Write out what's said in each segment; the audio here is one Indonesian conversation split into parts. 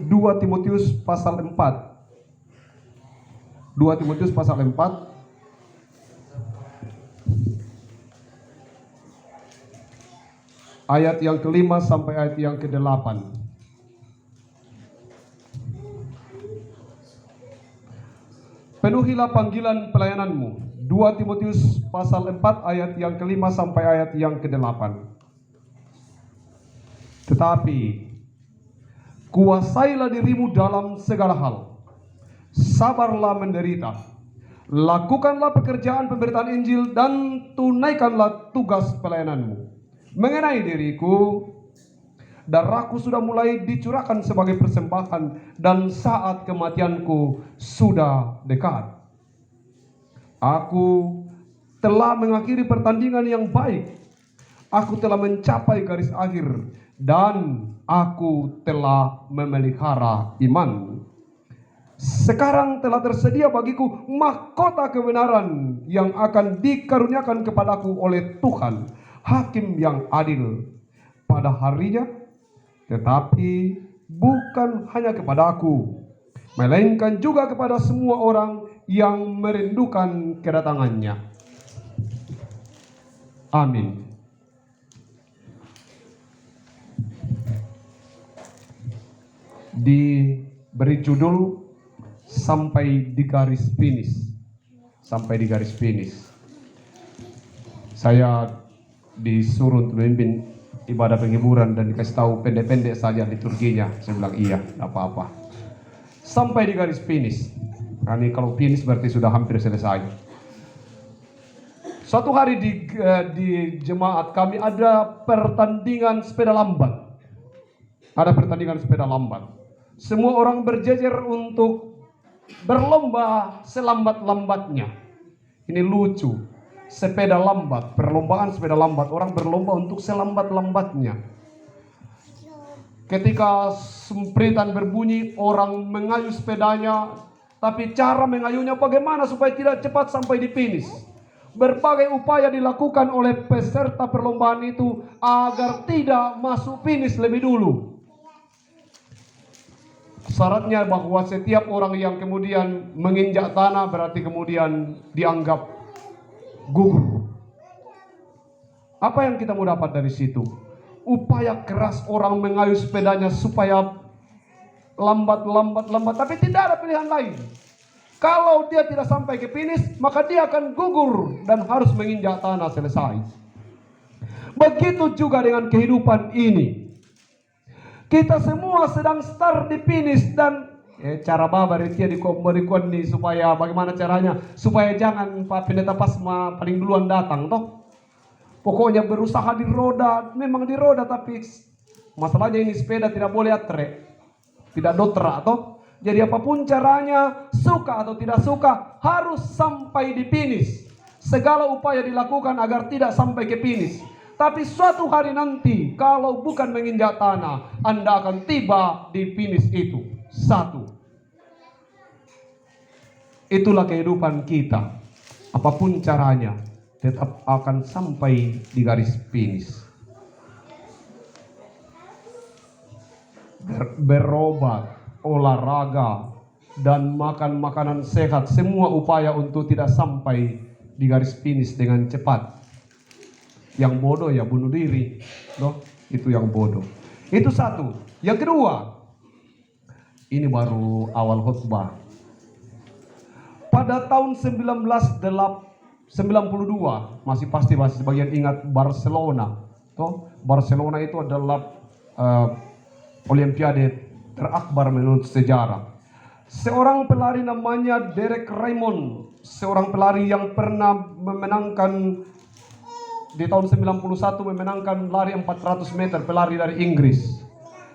2 Timotius pasal 4. 2 Timotius pasal 4 ayat yang ke-5 sampai ayat yang ke-8. Penuhilah panggilan pelayananmu. 2 Timotius pasal 4 ayat yang ke-5 sampai ayat yang ke-8. Tetapi kuasailah dirimu dalam segala hal. Sabarlah menderita. Lakukanlah pekerjaan pemberitaan Injil dan tunaikanlah tugas pelayananmu. Mengenai diriku, darahku sudah mulai dicurahkan sebagai persembahan dan saat kematianku sudah dekat. Aku telah mengakhiri pertandingan yang baik. Aku telah mencapai garis akhir dan aku telah memelihara iman. Sekarang telah tersedia bagiku mahkota kebenaran yang akan dikaruniakan kepadaku oleh Tuhan, Hakim yang adil pada harinya, tetapi bukan hanya kepadaku, melainkan juga kepada semua orang yang merindukan kedatangannya. Amin. Diberi judul sampai di garis finish. Sampai di garis finish. Saya disuruh untuk memimpin ibadah penghiburan dan dikasih tahu pendek-pendek saja liturginya. Saya bilang iya, tidak apa-apa. Sampai di garis finish. Karena kalau finish berarti sudah hampir selesai. Suatu hari di jemaat kami ada pertandingan sepeda lambat. Ada pertandingan sepeda lambat. Semua orang berjejer untuk berlomba selambat-lambatnya. Ini lucu. Sepeda lambat, perlombaan sepeda lambat. Orang berlomba untuk selambat-lambatnya. Ketika sempritan berbunyi, orang mengayuh sepedanya. Tapi cara mengayuhnya bagaimana supaya tidak cepat sampai di finish. Berbagai upaya dilakukan oleh peserta perlombaan itu agar tidak masuk finish lebih dulu. Syaratnya bahwa setiap orang yang kemudian menginjak tanah berarti kemudian dianggap gugur. Apa yang kita mau dapat dari situ? Upaya keras orang mengayuh sepedanya supaya lambat, tapi tidak ada pilihan lain. Kalau dia tidak sampai ke finish, maka dia akan gugur dan harus menginjak tanah selesai. Begitu juga dengan kehidupan ini. Kita semua sedang start di finish dan cara babar itu dikon nih supaya bagaimana caranya supaya jangan Pak Pendeta Pasma paling duluan datang toh. Pokoknya berusaha di roda, memang di roda tapi masalahnya ini sepeda tidak boleh atre, tidak dotra toh. Jadi apapun caranya, suka atau tidak suka harus sampai di finish. Segala upaya dilakukan agar tidak sampai ke finish. Tapi suatu hari nanti, kalau bukan menginjak tanah, Anda akan tiba di finish itu. Satu. Itulah kehidupan kita. Apapun caranya, tetap akan sampai di garis finish. Berobat, olahraga, dan makan makanan sehat. Semua upaya untuk tidak sampai di garis finish dengan cepat. Yang bodoh ya bunuh diri, loh, itu yang bodoh. Itu satu. Yang kedua, ini baru awal khutbah. Pada tahun 1992, masih sebagian ingat Barcelona. Toh, Barcelona itu adalah Olimpiade terakbar menurut sejarah. Seorang pelari namanya Derek Raymond, seorang pelari yang pernah memenangkan di tahun 91 memenangkan lari 400 meter, pelari dari Inggris.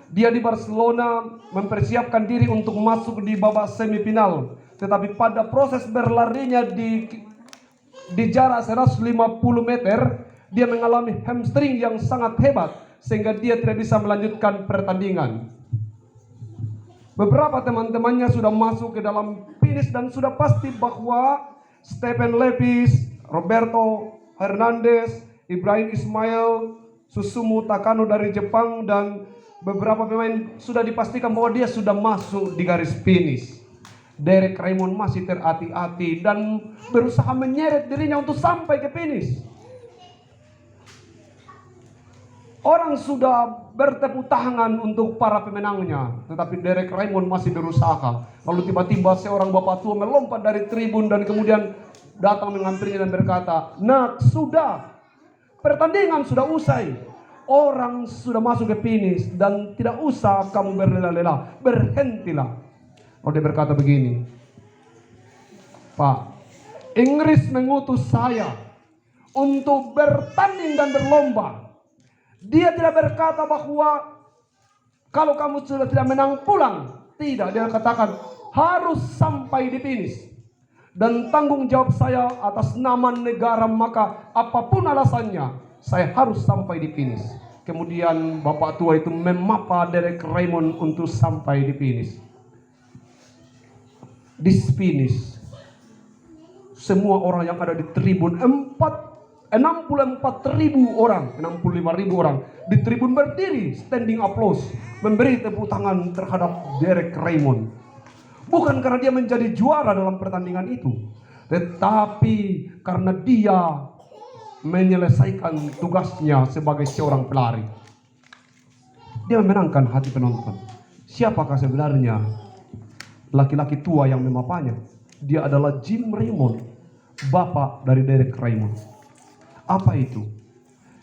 Dia di Barcelona mempersiapkan diri untuk masuk di babak semifinal. Tetapi pada proses berlarinya di jarak 150 meter, dia mengalami hamstring yang sangat hebat. Sehingga dia tidak bisa melanjutkan pertandingan. Beberapa teman-temannya sudah masuk ke dalam finish dan sudah pasti bahwa Stephen Lepis, Roberto Hernandez, Ibrahim Ismail, Susumu Takano dari Jepang, dan beberapa pemain sudah dipastikan bahwa dia sudah masuk di garis finish. Derek Raymond masih terhati-hati dan berusaha menyeret dirinya untuk sampai ke finish. Orang sudah bertepuk tangan untuk para pemenangnya, tetapi Derek Raymond masih berusaha. Lalu tiba-tiba seorang bapak tua melompat dari tribun dan kemudian datang menghampirinya dan berkata, "Nak, sudah. Pertandingan sudah usai. Orang sudah masuk ke finish dan tidak usah kamu berlela-lela. Berhentilah." Lalu dia berkata begini, "Pak, Inggris mengutus saya untuk bertanding dan berlomba. Dia tidak berkata bahwa kalau kamu sudah tidak menang pulang. Tidak, dia katakan harus sampai di finish. Dan tanggung jawab saya atas nama negara, maka apapun alasannya saya harus sampai di finish." Kemudian bapak tua itu memapa Derek Raymond untuk sampai di finish. Di finish, semua orang yang ada di tribun 64.000 orang, 65.000 orang di tribun berdiri, standing applause, memberi tepuk tangan terhadap Derek Raymond. Bukan karena dia menjadi juara dalam pertandingan itu, tetapi karena dia menyelesaikan tugasnya sebagai seorang pelari. Dia memenangkan hati penonton. Siapakah sebenarnya laki-laki tua yang memapanya? Dia adalah Jim Raymond, bapak dari Derek Raymond. Apa itu?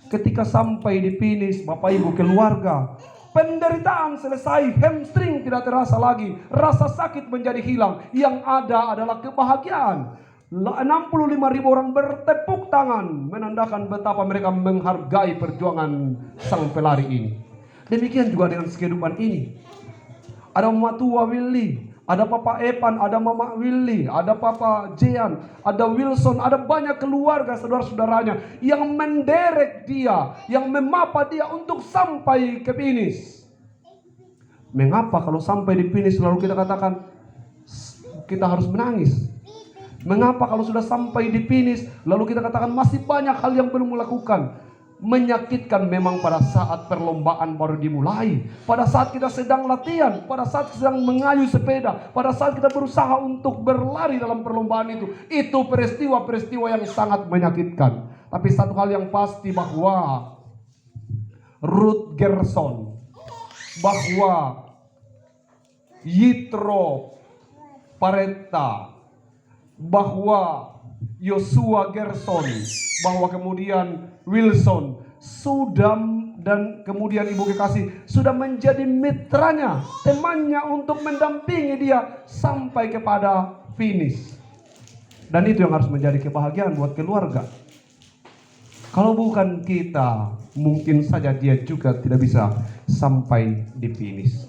Ketika sampai di finish, Bapak Ibu keluarga, penderitaan selesai, hamstring tidak terasa lagi, rasa sakit menjadi hilang. Yang ada adalah kebahagiaan. 65.000 orang bertepuk tangan menandakan betapa mereka menghargai perjuangan sang pelari ini. Demikian juga dengan kehidupan ini. Ada Mama tua Willy, ada Papa Epan, ada Mama Willy, ada Papa Jean, ada Wilson, ada banyak keluarga saudara-saudaranya yang menderek dia, yang memapa dia untuk sampai ke finish. Mengapa kalau sampai di finish lalu kita katakan kita harus menangis? Mengapa kalau sudah sampai di finish lalu kita katakan masih banyak hal yang belum melakukan? Menyakitkan memang pada saat perlombaan baru dimulai, pada saat kita sedang latihan, pada saat sedang mengayuh sepeda, pada saat kita berusaha untuk berlari dalam perlombaan itu peristiwa-peristiwa yang sangat menyakitkan. Tapi satu hal yang pasti bahwa Ruth Gerson, bahwa Yitro Paretta, bahwa Joshua Gerson, bahwa kemudian Wilson sudah, dan kemudian Ibu Kekasih sudah menjadi mitranya, temannya untuk mendampingi dia sampai kepada finish. Dan itu yang harus menjadi kebahagiaan buat keluarga. Kalau bukan kita, mungkin saja dia juga tidak bisa sampai di finish.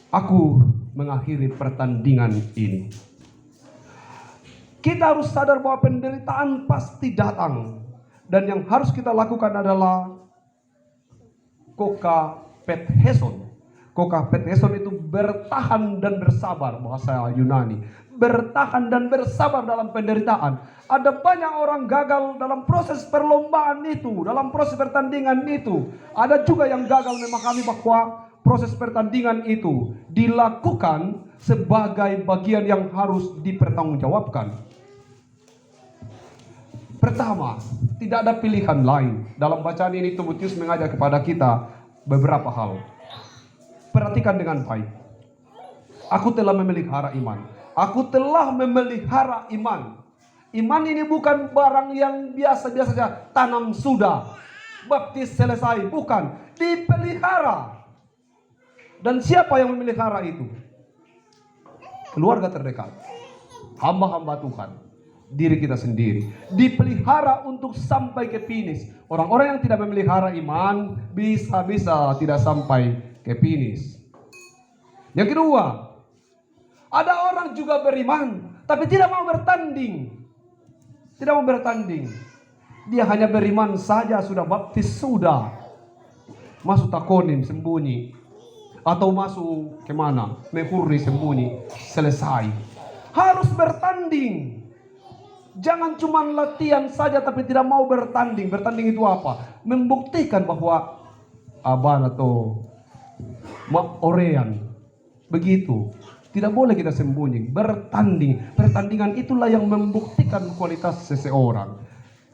Aku mengakhiri pertandingan ini. Kita harus sadar bahwa penderitaan pasti datang. Dan yang harus kita lakukan adalah kokapethesson. Kokapethesson itu bertahan dan bersabar, bahasa Yunani. Bertahan dan bersabar dalam penderitaan. Ada banyak orang gagal dalam proses perlombaan itu, dalam proses pertandingan itu. Ada juga yang gagal memahami bahwa proses pertandingan itu dilakukan sebagai bagian yang harus dipertanggungjawabkan. Pertama, tidak ada pilihan lain. Dalam bacaan ini Timotius mengajak kepada kita beberapa hal. Perhatikan dengan baik. Aku telah memelihara iman. Aku telah memelihara iman. Iman ini bukan barang yang biasa-biasa saja. Tanam sudah, baptis selesai. Bukan, dipelihara. Dan siapa yang memelihara itu? Keluarga terdekat, hamba-hamba Tuhan, diri kita sendiri. Dipelihara untuk sampai ke finish. Orang-orang yang tidak memelihara iman bisa-bisa tidak sampai ke finish. Yang kedua, ada orang juga beriman tapi tidak mau bertanding. Tidak mau bertanding. Dia hanya beriman saja, sudah baptis, sudah masuk takonim sembunyi, atau masuk kemana, mehuri sembunyi, selesai. Harus bertanding. Jangan cuma latihan saja tapi tidak mau bertanding. Bertanding itu apa? Membuktikan bahwa aban atau orean. Begitu. Tidak boleh kita sembunyi, bertanding. Pertandingan itulah yang membuktikan kualitas seseorang.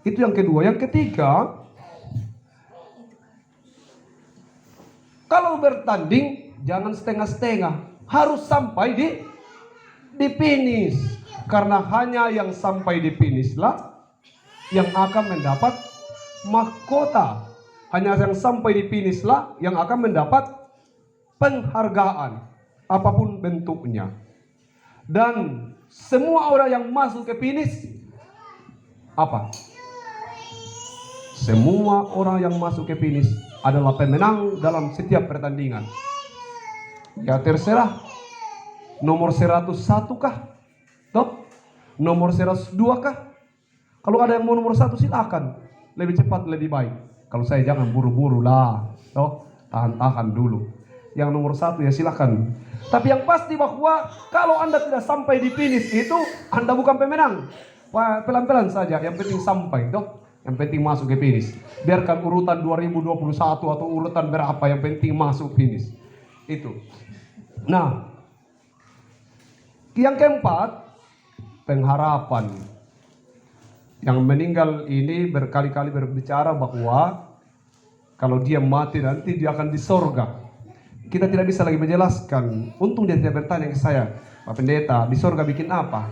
Itu yang kedua. Yang ketiga, kalau bertanding jangan setengah-setengah, harus sampai di finish. Karena hanya yang sampai di finish lah yang akan mendapat mahkota. Hanya yang sampai di finish lah yang akan mendapat penghargaan apapun bentuknya. Dan semua orang yang masuk ke finish apa? Semua orang yang masuk ke finish adalah pemenang dalam setiap pertandingan. Ya terserah nomor 101 kah? Toh? Nomor 102 kah? Kalau ada yang mau nomor 1 silakan. Lebih cepat lebih baik. Kalau saya jangan buru-buru lah. Toh? Tahan-tahan dulu. Yang nomor 1 ya silakan. Tapi yang pasti bahwa kalau Anda tidak sampai di finish itu Anda bukan pemenang. Pelan-pelan saja, yang penting sampai, toh. Yang penting masuk ke finish. Biarkan urutan 2021 atau urutan berapa, yang penting masuk finish. Itu. Nah, yang keempat, pengharapan. Yang meninggal ini berkali-kali berbicara bahwa kalau dia mati nanti dia akan di sorga. Kita tidak bisa lagi menjelaskan. Untung dia tidak bertanya ke saya, Pak Pendeta, di sorga bikin apa?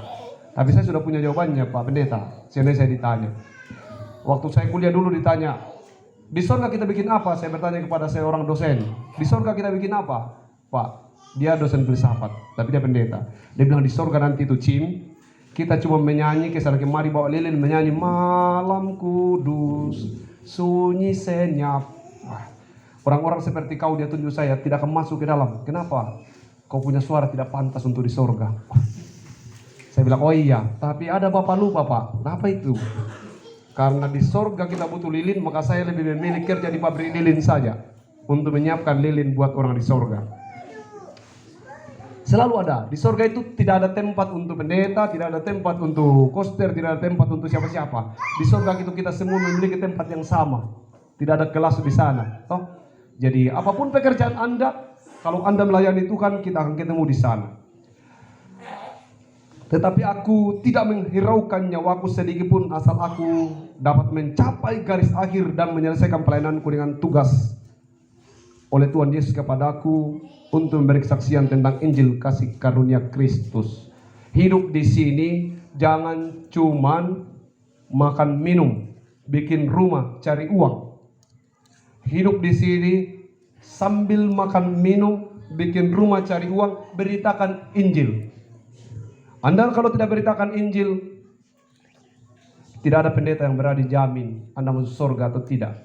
Tapi saya sudah punya jawabannya, Pak Pendeta. Saya ditanya. Waktu saya kuliah dulu ditanya, di sorga kita bikin apa? Saya bertanya kepada seorang dosen, di sorga kita bikin apa? Pak, dia dosen filsafat, tapi dia pendeta. Dia bilang di sorga nanti itu kita cuma menyanyi kesana kemari bawa lilin menyanyi malam kudus sunyi senyap. Wah, orang-orang seperti kau dia tunjuk saya tidak akan masuk ke dalam. Kenapa? Kau punya suara tidak pantas untuk di sorga. Saya bilang oh iya, tapi ada bapak lupa Pak. Apa itu? Karena di sorga kita butuh lilin, maka saya lebih memilih kerja di pabrik lilin saja untuk menyiapkan lilin buat orang di sorga. Selalu ada. Di sorga itu tidak ada tempat untuk pendeta, tidak ada tempat untuk koster, tidak ada tempat untuk siapa-siapa. Di sorga itu kita semua memiliki tempat yang sama. Tidak ada kelas di sana. Toh? Jadi apapun pekerjaan Anda, kalau Anda melayani Tuhan, kita akan ketemu di sana. Tetapi aku tidak menghiraukan nyawaku sedikit pun asal aku dapat mencapai garis akhir dan menyelesaikan pelayananku dengan tugas oleh Tuhan Yesus kepadaku untuk memberi kesaksian tentang Injil kasih karunia Kristus. Hidup di sini jangan cuman makan minum, bikin rumah, cari uang. Hidup di sini sambil makan minum, bikin rumah, cari uang, beritakan Injil. Anda kalau tidak beritakan Injil, tidak ada pendeta yang berani jamin Anda masuk surga atau tidak.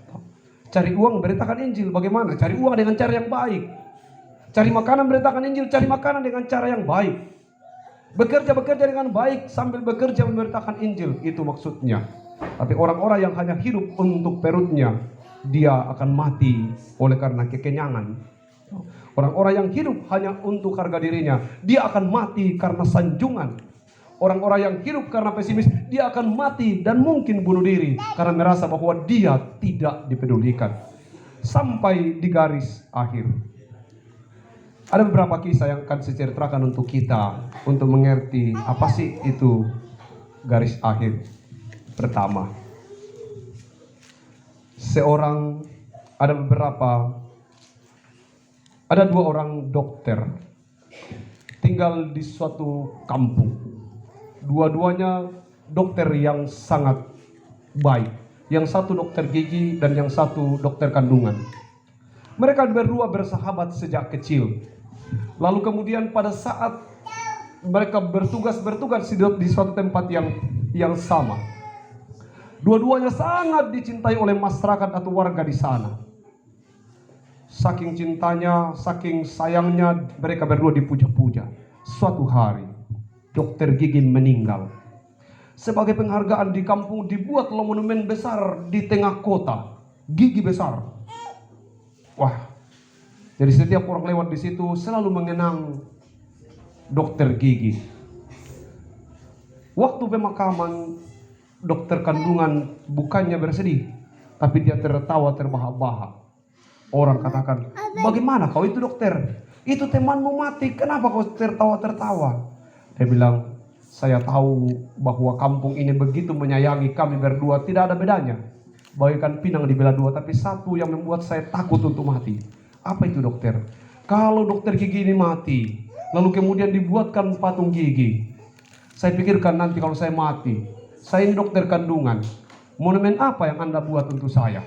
Cari uang, beritakan Injil. Bagaimana? Cari uang dengan cara yang baik. Cari makanan, beritakan Injil. Cari makanan dengan cara yang baik. Bekerja dengan baik sambil bekerja memberitakan Injil. Itu maksudnya. Tapi orang-orang yang hanya hidup untuk perutnya, dia akan mati oleh karena kekenyangan. Orang-orang yang hidup hanya untuk harga dirinya, dia akan mati karena sanjungan. Orang-orang yang hidup karena pesimis, dia akan mati dan mungkin bunuh diri karena merasa bahwa dia tidak dipedulikan. Sampai di garis akhir. Ada beberapa kisah yang akan saya ceritakan untuk kita, untuk mengerti apa sih itu garis akhir. Pertama, ada dua orang dokter tinggal di suatu kampung. Dua-duanya dokter yang sangat baik. Yang satu dokter gigi dan yang satu dokter kandungan. Mereka berdua bersahabat sejak kecil. Lalu kemudian pada saat mereka bertugas di suatu tempat yang sama. Dua-duanya sangat dicintai oleh masyarakat atau warga di sana. Saking cintanya, saking sayangnya, mereka berdua dipuja-puja. Suatu hari, dokter gigi meninggal. Sebagai penghargaan di kampung dibuatlah monumen besar di tengah kota. Gigi besar. Wah, jadi setiap orang lewat di situ selalu mengenang dokter gigi. Waktu pemakaman, dokter kandungan bukannya bersedih, tapi dia tertawa terbahak-bahak. Orang katakan, bagaimana kau itu dokter? Itu temanmu mati, kenapa kau tertawa-tertawa? Dia bilang, saya tahu bahwa kampung ini begitu menyayangi kami berdua, tidak ada bedanya. Bagaikan pinang dibelah dua, tapi satu yang membuat saya takut untuk mati. Apa itu dokter? Kalau dokter gigi ini mati, lalu kemudian dibuatkan patung gigi, saya pikirkan nanti kalau saya mati, saya ini dokter kandungan, monumen apa yang Anda buat untuk saya?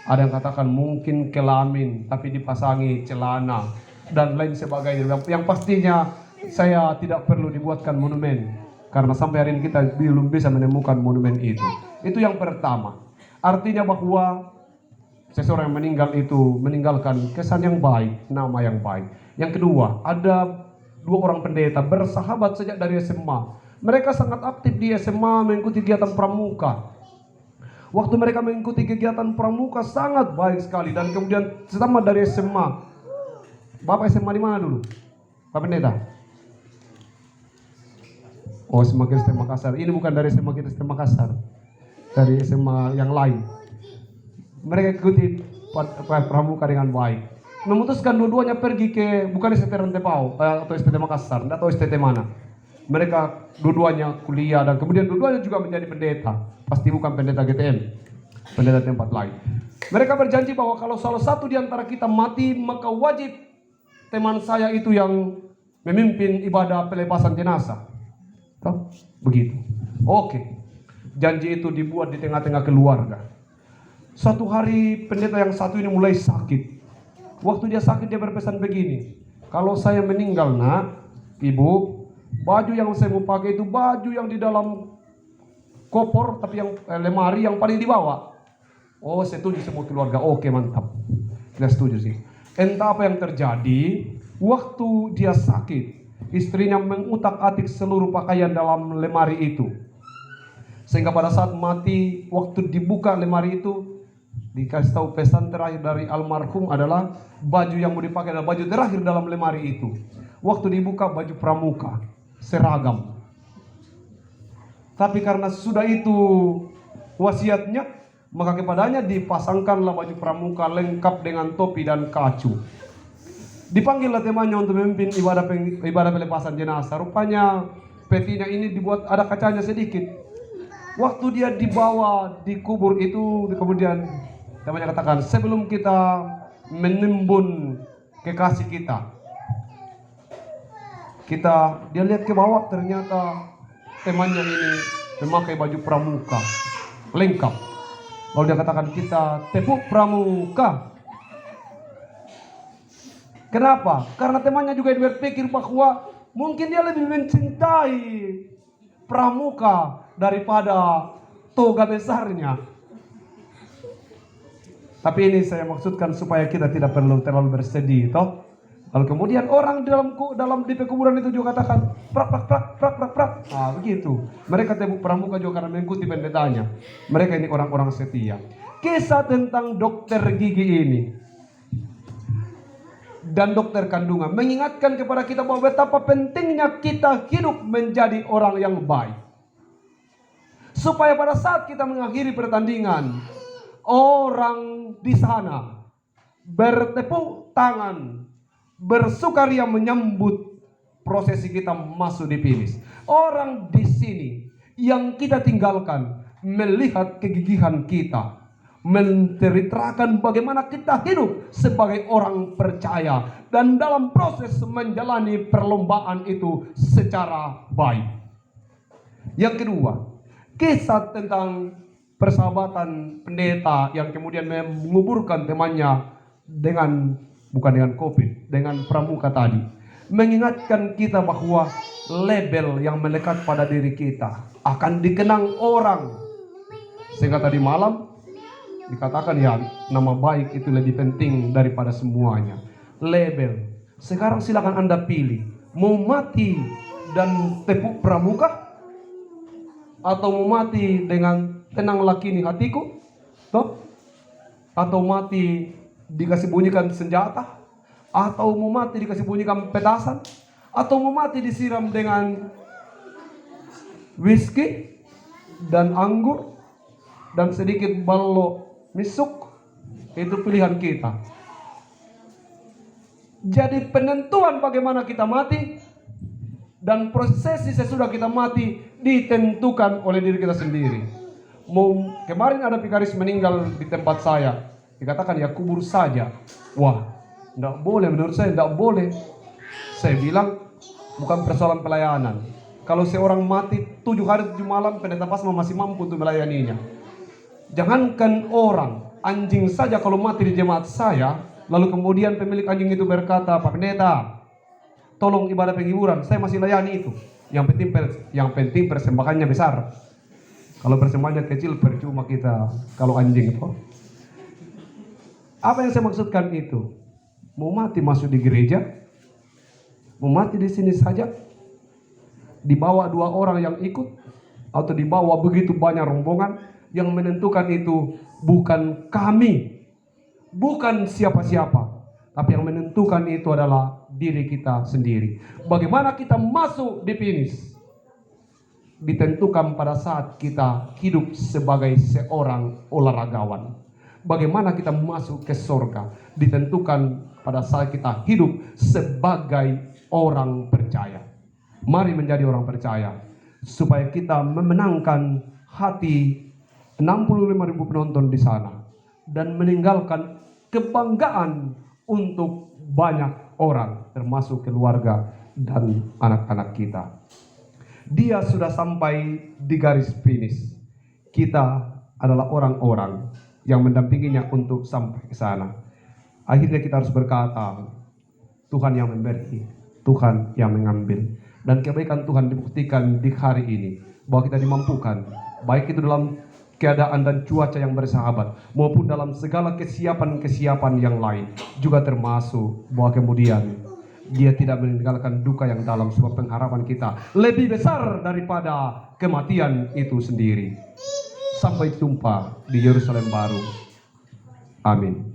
Ada yang katakan mungkin kelamin tapi dipasangi celana dan lain sebagainya. Yang pastinya saya tidak perlu dibuatkan monumen karena sampai hari ini kita belum bisa menemukan monumen itu. Itu yang pertama. Artinya bahwa seseorang yang meninggal itu meninggalkan kesan yang baik, nama yang baik. Yang kedua, ada dua orang pendeta bersahabat sejak dari SMA. Mereka sangat aktif di SMA mengikuti kegiatan pramuka. Waktu mereka mengikuti kegiatan pramuka sangat baik sekali, dan kemudian setelah dari SMA. Bapak SMA di mana dulu? Pak Pendeta? Oh, SMA Kristen Makassar. Ini bukan dari SMA Kristen Makassar, dari SMA yang lain. Mereka ikuti pramuka dengan baik. Memutuskan dua-duanya pergi ke bukan STT Rantepau atau STT Makassar, tidak tahu STT mana. Mereka dua-duanya kuliah dan kemudian dua-duanya juga menjadi pendeta. Pasti bukan pendeta GTM, pendeta tempat lain. Mereka berjanji bahwa kalau salah satu di antara kita mati, maka wajib teman saya itu yang memimpin ibadah pelepasan jenazah. Tahu? Begitu. Oke. Janji itu dibuat di tengah-tengah keluarga. Suatu hari pendeta yang satu ini mulai sakit. Waktu dia sakit dia berpesan begini, kalau saya meninggal nak, ibu, baju yang saya mau pakai itu baju yang di dalam koper, tapi yang lemari yang paling di bawah. Oh, setuju semua keluarga. Oke, mantap. Kita setuju sih. Entah apa yang terjadi, waktu dia sakit, istrinya mengutak-atik seluruh pakaian dalam lemari itu. Sehingga pada saat mati, waktu dibuka lemari itu, dikasih tahu pesan terakhir dari almarhum adalah baju yang mau dipakai adalah baju terakhir dalam lemari itu. Waktu dibuka baju pramuka, seragam. Tapi karena sudah itu wasiatnya, maka kepadanya dipasangkanlah baju pramuka lengkap dengan topi dan kacu. Dipanggillah temannya untuk memimpin ibadah pelepasan jenazah. Rupanya petinya ini dibuat ada kacanya sedikit. Waktu dia dibawa di kubur itu, kemudian temannya katakan, sebelum kita menimbun kekasih kita, dia lihat ke bawah, ternyata temannya ini memakai baju pramuka lengkap. Lalu dia katakan, kita tepuk pramuka. Kenapa? Karena temannya juga berpikir bahwa mungkin dia lebih mencintai pramuka daripada toga besarnya. Tapi ini saya maksudkan supaya kita tidak perlu terlalu bersedih, toh. Lalu kemudian orang di pekuburan itu juga katakan prak. Ah, begitu. Mereka tepuk pramuka juga karena mengikuti pendetanya. Mereka ini orang-orang setia. Kisah tentang dokter gigi ini dan dokter kandungan mengingatkan kepada kita bahwa betapa pentingnya kita hidup menjadi orang yang baik. Supaya pada saat kita mengakhiri pertandingan, orang di sana bertepuk tangan, bersukaria menyambut prosesi kita masuk di finish. Orang di sini yang kita tinggalkan melihat kegigihan kita, menceritakan bagaimana kita hidup sebagai orang percaya dan dalam proses menjalani perlombaan itu secara baik. Yang kedua, kisah tentang persahabatan pendeta yang kemudian menguburkan temannya bukan dengan COVID, dengan pramuka tadi, mengingatkan kita bahwa label yang melekat pada diri kita akan dikenang orang. Sehingga tadi malam dikatakan ya, nama baik itu lebih penting daripada semuanya. Label. Sekarang silakan Anda pilih, mau mati dan tepuk pramuka, atau mau mati dengan tenanglah kini hatiku, toh? Atau mati dikasih bunyikan senjata, atau mau mati dikasih bunyikan petasan, atau mau mati disiram dengan whisky dan anggur dan sedikit ballo misuk. Itu pilihan kita. Jadi penentuan bagaimana kita mati dan prosesi sesudah kita mati ditentukan oleh diri kita sendiri. Kemarin ada vikaris meninggal di tempat saya, dikatakan ya kubur saja. Wah, tidak boleh, menurut saya tidak boleh. Saya bilang bukan persoalan pelayanan. Kalau seorang mati 7 hari 7 malam, pendeta Pasma masih mampu untuk melayaninya. Jangankan orang, anjing saja kalau mati di jemaat saya, lalu kemudian pemilik anjing itu berkata, Pak Pendeta, tolong ibadah penghiburan, saya masih layani itu. Yang penting persembahannya besar. Kalau persembahannya kecil percuma kita kalau anjing itu. Apa yang saya maksudkan itu? Mau mati masuk di gereja? Mau mati di sini saja? Dibawa 2 orang yang ikut? Atau dibawa begitu banyak rombongan? Yang menentukan itu bukan kami, bukan siapa-siapa, tapi yang menentukan itu adalah diri kita sendiri. Bagaimana kita masuk di finish ditentukan pada saat kita hidup sebagai seorang olahragawan. Bagaimana kita masuk ke surga ditentukan pada saat kita hidup sebagai orang percaya. Mari menjadi orang percaya supaya kita memenangkan hati 65.000 penonton di sana dan meninggalkan kebanggaan untuk banyak orang termasuk keluarga dan anak-anak kita. Dia sudah sampai di garis finish. Kita adalah orang-orang yang mendampinginya untuk sampai ke sana. Akhirnya kita harus berkata, Tuhan yang memberi, Tuhan yang mengambil. Dan kebaikan Tuhan dibuktikan di hari ini bahwa kita dimampukan, baik itu dalam keadaan dan cuaca yang bersahabat maupun dalam segala kesiapan-kesiapan yang lain, juga termasuk bahwa kemudian Dia tidak meninggalkan duka yang dalam, sebab pengharapan kita lebih besar daripada kematian itu sendiri. Sampai jumpa di Yerusalem baru. Amin.